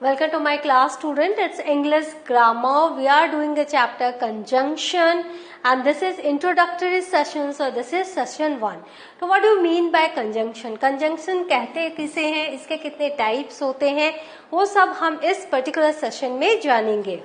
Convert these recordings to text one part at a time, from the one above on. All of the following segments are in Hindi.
Welcome to my class, student. It's English grammar. We are doing a chapter conjunction, and this is introductory session. So this is session 1. So what do you mean by conjunction? Conjunction कहते किसे हैं, इसके कितने types होते हैं, वो सब हम इस particular session में जानेंगे.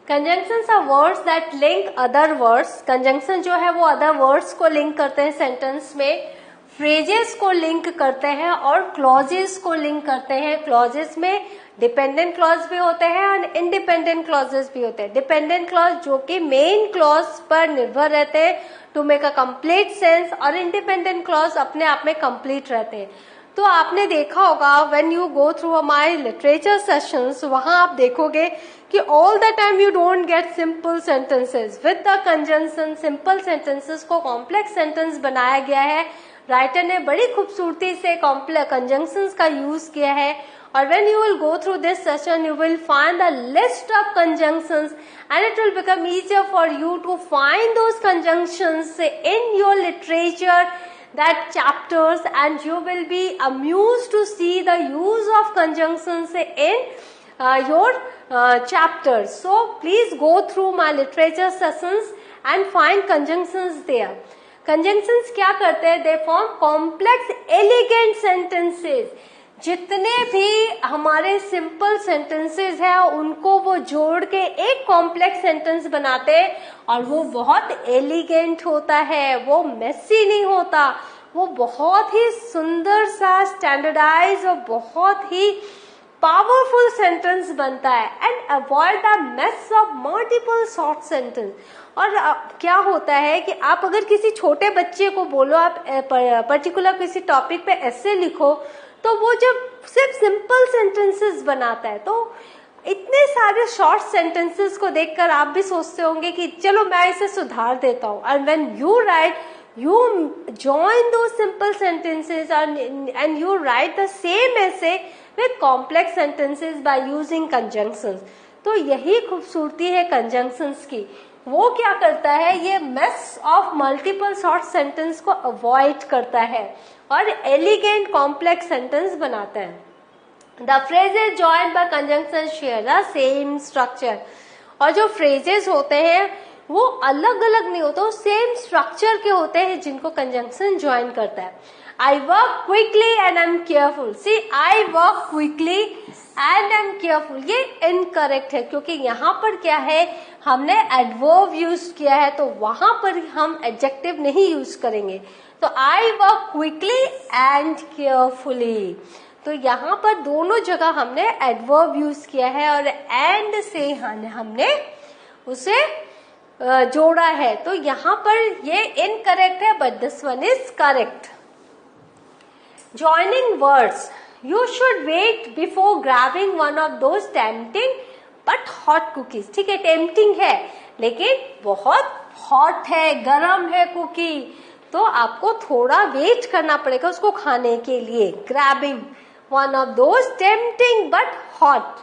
Conjunctions are words that link other words. Conjunction जो है वो other words को link करते हैं sentence में, phrases को link करते हैं और clauses को link करते हैं. Clauses में dependent clause भी होते हैं और independent clauses भी होते हैं. Dependent clause जो कि main clause पर निर्भर रहते हैं to make a complete sense, और independent clause अपने आप में complete रहते हैं. तो आपने देखा होगा when you go through my literature sessions, वहां आप देखोगे कि all the time you don't get simple sentences. With the conjunction simple sentences को complex sentence बनाया गया है. राइटर ने बड़ी खूबसूरती से complex conjunctions का यूज किया है. और when you will go through this session, you will find the list of conjunctions, and it will become easier for you to find those conjunctions in your literature, that chapters, and you will be amused to see the use of conjunctions in your chapters. So please go through my literature sessions and find conjunctions there. Conjunctions क्या करते हैं? They form complex, elegant sentences. जितने भी हमारे सिंपल सेंटेंसेस हैं उनको वो जोड़ के एक कॉम्प्लेक्स सेंटेंस बनाते हैं, और वो बहुत एलिगेंट होता है, वो मेसी नहीं होता, वो बहुत ही सुंदर सा स्टैंडर्डाइज और बहुत ही पावरफुल सेंटेंस बनता है. And avoid the mess of multiple short sentence. और क्या होता है कि आप अगर किसी छोटे बच्चे को बोलो आप पर्टिकुलर किसी टॉपिक पे ऐसे लिखो, तो वो जब सिर्फ सिंपल सेंटेंसेस बनाता है, तो इतने सारे शॉर्ट सेंटेंसेस को देखकर आप भी सोचते होंगे कि चलो मैं इसे सुधार देता हूँ. And when you right, you join those simple sentences and you write the same essay with complex sentences by using conjunctions. तो यही खूबसूरती है conjunctions की. वो क्या करता है, ये mess of multiple short sentence को avoid करता है और elegant complex sentence बनाता है. The phrases joined by conjunctions share the same structure. और जो phrases होते हैं वो अलग अलग नहीं होते, वो सेम स्ट्रक्चर के होते हैं जिनको कंजंक्शन ज्वाइन करता है. I work quickly and I am careful. See, I work quickly and I am careful, ये इनकरेक्ट है क्योंकि यहाँ पर क्या है, हमने एडवर्ब यूज किया है, तो वहां पर हम एडजेक्टिव नहीं यूज करेंगे. तो आई वर्क क्विकली एंड केयरफुली, तो यहाँ पर दोनों जगह हमने एडवर्ब यूज किया है और एंड से हमने उसे जोड़ा है. तो यहाँ पर ये इनकरेक्ट है, but this one is correct. Joining words, you should wait before grabbing one of those tempting but hot cookies. ठीक है, टेम्पटिंग है लेकिन बहुत हॉट है, गरम है कुकी, तो आपको थोड़ा वेट करना पड़ेगा उसको खाने के लिए. Grabbing one of those tempting but hot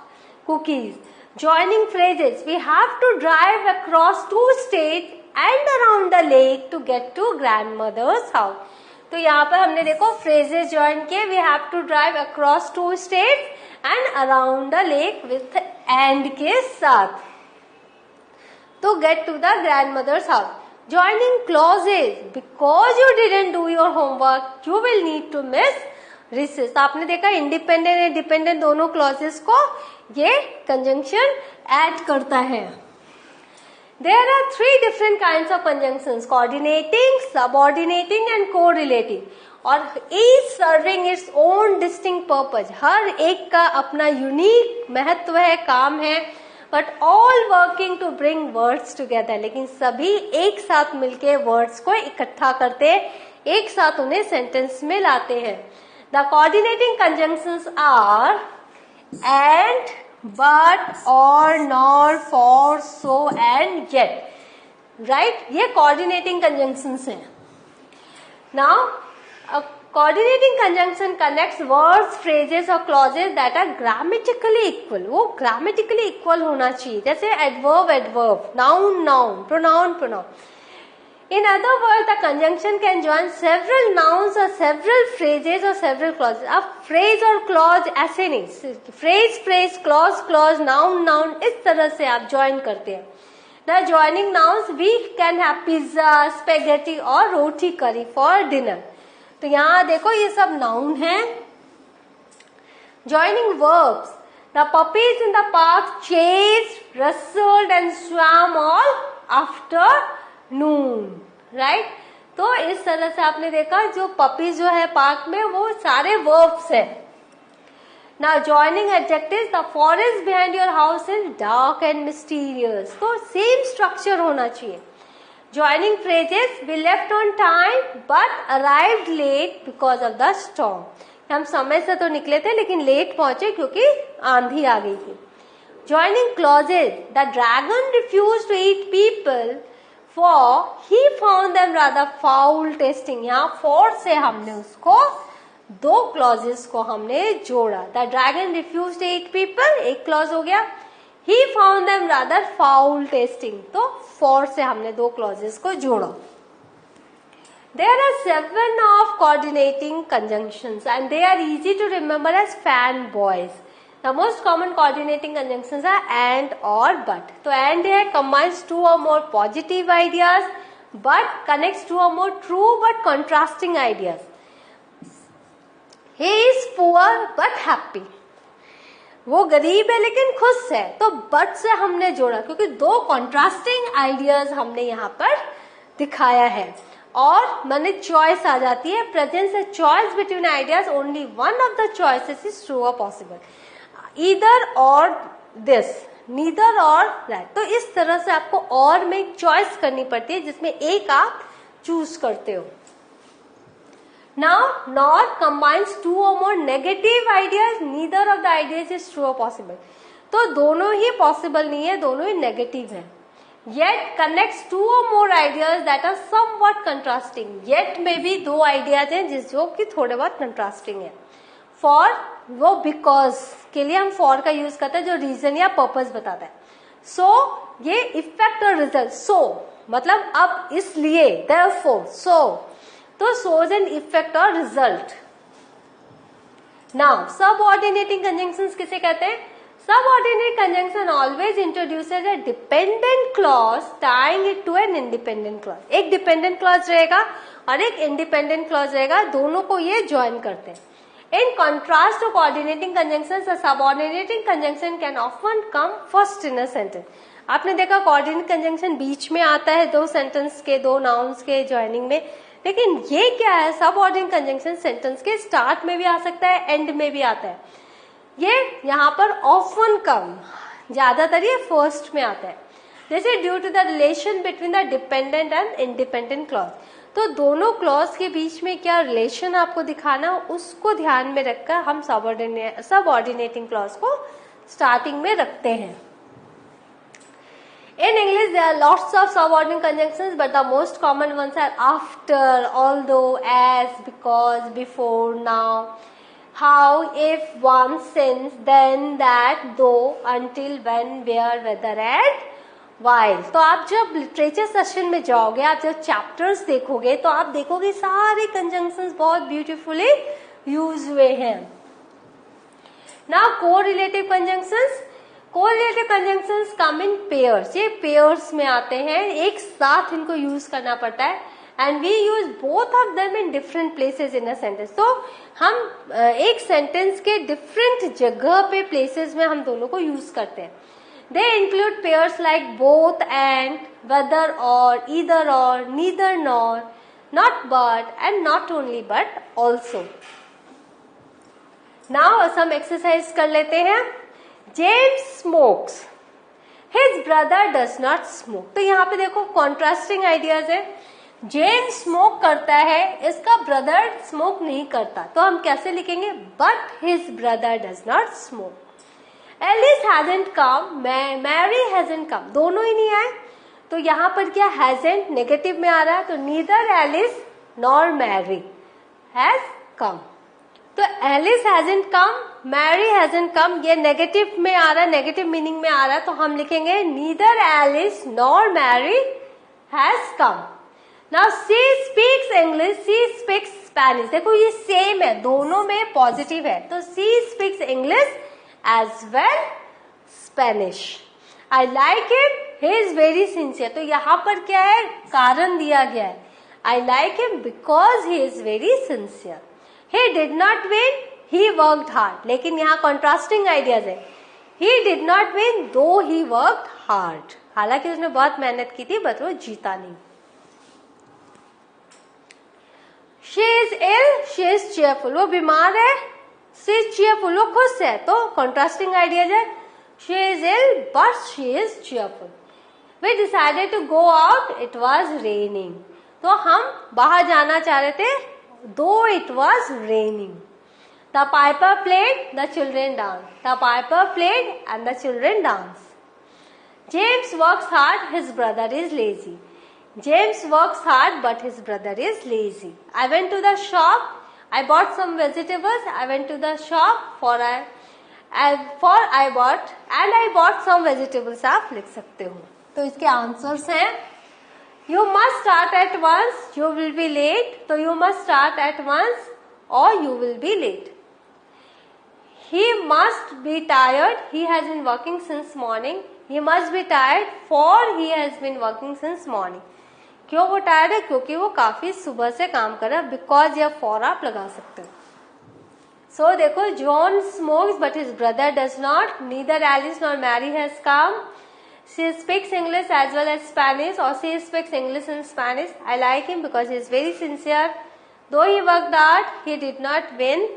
cookies. Joining phrases, we have to drive across 2 states and around the lake to get to grandmother's house. तो यहाँ पर हमने देखो phrases join किए. We have to drive across 2 states and around the lake with and के साथ to get to the grandmother's house. Joining clauses, because you didn't do your homework, you will need to miss recess. तो आपने देखा इंडिपेंडेंट और डिपेंडेंट दोनों क्लॉजेस को ये कंजंक्शन ऐड करता है. There are 3 different kinds of conjunctions: coordinating, subordinating and correlating. और each serving its own distinct purpose. हर एक का अपना यूनिक महत्व है, काम है, but all working to bring words together. लेकिन सभी एक साथ मिलके वर्ड्स को इकट्ठा करते, एक साथ उन्हें सेंटेंस में लाते हैं. The coordinating conjunctions are and, but, or, nor, for, so and yet. Right? ये coordinating conjunctions हैं. Now, a coordinating conjunction connects words, phrases or clauses that are grammatically equal. वो grammatically equal होना चाहिए. जैसे adverb, adverb, noun, noun, pronoun, pronoun. In other words, the conjunction can join several nouns or several phrases or several clauses. अब phrase और clause ऐसे नहीं, phrase phrase, clause clause, noun noun, इस तरह से आप join करते हैं. Now joining nouns, we can have pizza, spaghetti और roti curry for dinner. तो यहाँ देखो ये सब noun है. Joining verbs, the puppies in the park chased, wrestled and swam all afternoon. Right तो इस तरह से आपने देखा जो पपीज जो है पार्क में वो सारे वर्ब्स है. Now joining adjectives, the forest behind your house is dark and mysterious. तो सेम स्ट्रक्चर होना चाहिए. Joining phrases, we left on time but arrived late because of the storm. हम समय से तो निकले थे लेकिन लेट पहुंचे क्योंकि आंधी आ गई थी. Joining clauses, the dragon refuse to eat people for he found them rather foul tasting. यहाँ for से हमने उसको दो clauses को हमने जोड़ा. The dragon refused to eat people, एक clause हो गया. He found them rather foul tasting. तो for से हमने दो clauses को जोड़ा. There are 7 of coordinating conjunctions and they are easy to remember as fanboys. The most common coordinating conjunctions are and or but. तो and है combines two or more positive ideas, but connects two or more true but contrasting ideas. He is poor but happy. वो गरीब है लेकिन खुश है. तो but से हमने जोड़ा क्योंकि दो contrasting ideas हमने यहाँ पर दिखाया है. और माने चॉइस आ जाती है. प्रेजेंस है choice between ideas. Only one of the choices is true or possible. Either और दिस, नीदर और दैट. तो इस तरह से आपको और में एक चॉइस करनी पड़ती है जिसमें एक आप चूज करते हो. Now nor combines two or more negative ideas. Neither of the ideas is true or possible. तो दोनों ही पॉसिबल नहीं है, दोनों ही नेगेटिव है. Yet connects two or more ideas that are somewhat contrasting. Yet में भी दो आइडियाज हैं जो कि थोड़े बहुत कंट्रास्टिंग है. फॉर वो बिकॉज के लिए हम फॉर का यूज करते हैं जो रीजन या पर्पस बताता है. सो ये इफेक्ट और रिजल्ट. सो मतलब अब इसलिए, देयरफॉर, सो. तो cause and effect or result. Now subordinating conjunctions किसे कहते हैं? Subordinate conjunction always introduces a dependent clause tying it to an independent clause. एक डिपेंडेंट क्लॉज रहेगा और एक इंडिपेंडेंट क्लॉज रहेगा. दोनों को ये ज्वाइन करते हैं. In contrast to coordinating conjunctions, a subordinating conjunction can often come first in a sentence. आपने देखा coordinating conjunction बीच में आता है दो सेंटेंस के, दो नाउन्स के ज्वाइनिंग में. लेकिन ये क्या है? subordinating conjunction सेंटेंस के स्टार्ट में भी आ सकता है, एंड में भी आता है. ये यहाँ पर often come, ज्यादातर ये फर्स्ट में आता है. जैसे due to the relation between the dependent and independent clause. तो दोनों क्लॉज के बीच में क्या रिलेशन आपको दिखाना, उसको ध्यान में रखकर हम सबऑर्डिनेटिंग क्लॉज को स्टार्टिंग में रखते हैं. In English, there are lots of subordinate conjunctions, but the most common ones are after, although, as, because, before, now, how, if, once, since, then, that, though, until, when, where, whether, and while. तो आप जब लिटरेचर सेशन में जाओगे, आप जब चैप्टर्स देखोगे तो आप देखोगे सारे कंजंक्शंस बहुत ब्यूटीफुली यूज हुए हैं. Now correlative conjunctions. Correlative conjunctions कम इन पेयर्स. ये पेयर्स में आते हैं, एक साथ इनको यूज करना पड़ता है. And we use both of them in different places in a sentence. तो हम एक सेंटेंस के डिफरेंट जगह पे, प्लेसेस में हम दोनों को यूज करते हैं. They include pairs like both and, whether or, either or, neither nor, not but, and not only but also. Now some exercise कर लेते हैं. James smokes. His brother does not smoke. तो यहाँ पे देखो contrasting ideas है. जेम्स स्मोक करता है, इसका ब्रदर स्मोक नहीं करता. तो हम कैसे लिखेंगे? But his brother does not smoke. Alice hasn't come, Mary hasn't come. दोनों ही नहीं आए. तो यहाँ पर क्या hasn't नेगेटिव में आ रहा है. तो neither Alice nor Mary has come. तो Alice hasn't come, Mary hasn't come. ये नेगेटिव में आ रहा है, नेगेटिव मीनिंग में आ रहा है. तो हम लिखेंगे neither Alice nor Mary has come. Now she speaks English, she speaks Spanish. देखो ये सेम है, दोनों में पॉजिटिव है, तो she speaks English as well Spanish. I like him, he is very sincere. तो यहाँ पर क्या है, कारण दिया गया है, I like him because he is very sincere. He did not win, he worked hard. लेकिन यहाँ कॉन्ट्रास्टिंग आइडियाज है, ही डिड नॉट विन दो ही वर्कड हार्ड। हालांकि उसने बहुत मेहनत की थी बट वो जीता नहीं। She is ill, she is cheerful. वो बीमार है, शी इज चेयरफुल, वो खुश है। तो कॉन्ट्रास्टिंग आइडियाज है, she is ill but she is cheerful. We decided to go out, it was raining. तो हम बाहर जाना चाह रहे थे, though it was raining. The piper played, the children dance. The piper played and the children dance. James works hard, his brother is lazy. James works hard but his brother is lazy. I went to the shop, I bought some vegetables. I went to the shop I bought some vegetables. आप लिख सकते हो। तो इसके आंसर्स हैं, you must start at once, you will be late। तो you must start at once or you will be late. He must be tired, he has been working since morning। He must be tired for he has been working since morning। क्यों वो टायर्ड है, क्योंकि वो काफी सुबह से काम कर रहा है। बिकॉज या फॉर आप लगा सकते हो। सो देखो, John smokes but his brother does not, neither Alice nor Mary has come. She speaks English as well as Spanish और she speaks English in Spanish. I like him because he is very sincere. Though he worked hard, he did not win.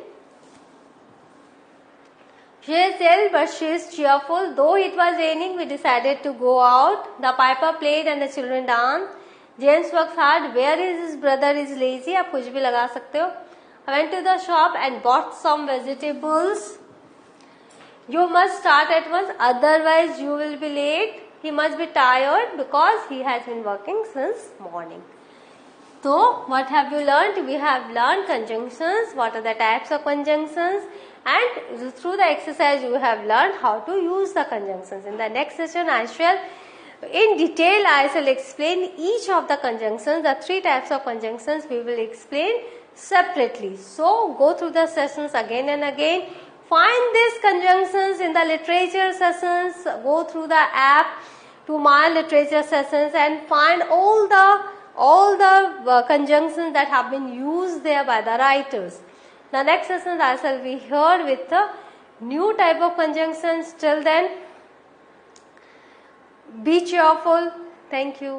She is ill but she is cheerful. Though it was raining, we decided to go out. The piper played and the children danced. James works hard. Where is his brother is lazy? आप कुछ भी लगा सकते हो। I went to the shop and bought some vegetables. You must start at once, otherwise you will be late. He must be tired because he has been working since morning. So, what have you learned? We have learned conjunctions. What are the types of conjunctions? And through the exercise, you have learned how to use the conjunctions. In the next session, in detail, I shall explain each of the conjunctions. The three types of conjunctions we will explain separately. So, go through the sessions again and again. Find these conjunctions in the literature sessions. Go through the app to my literature sessions and find all the conjunctions that have been used there by the writers. The next session I shall be here with a new type of conjunctions. Till then, be cheerful. Thank you.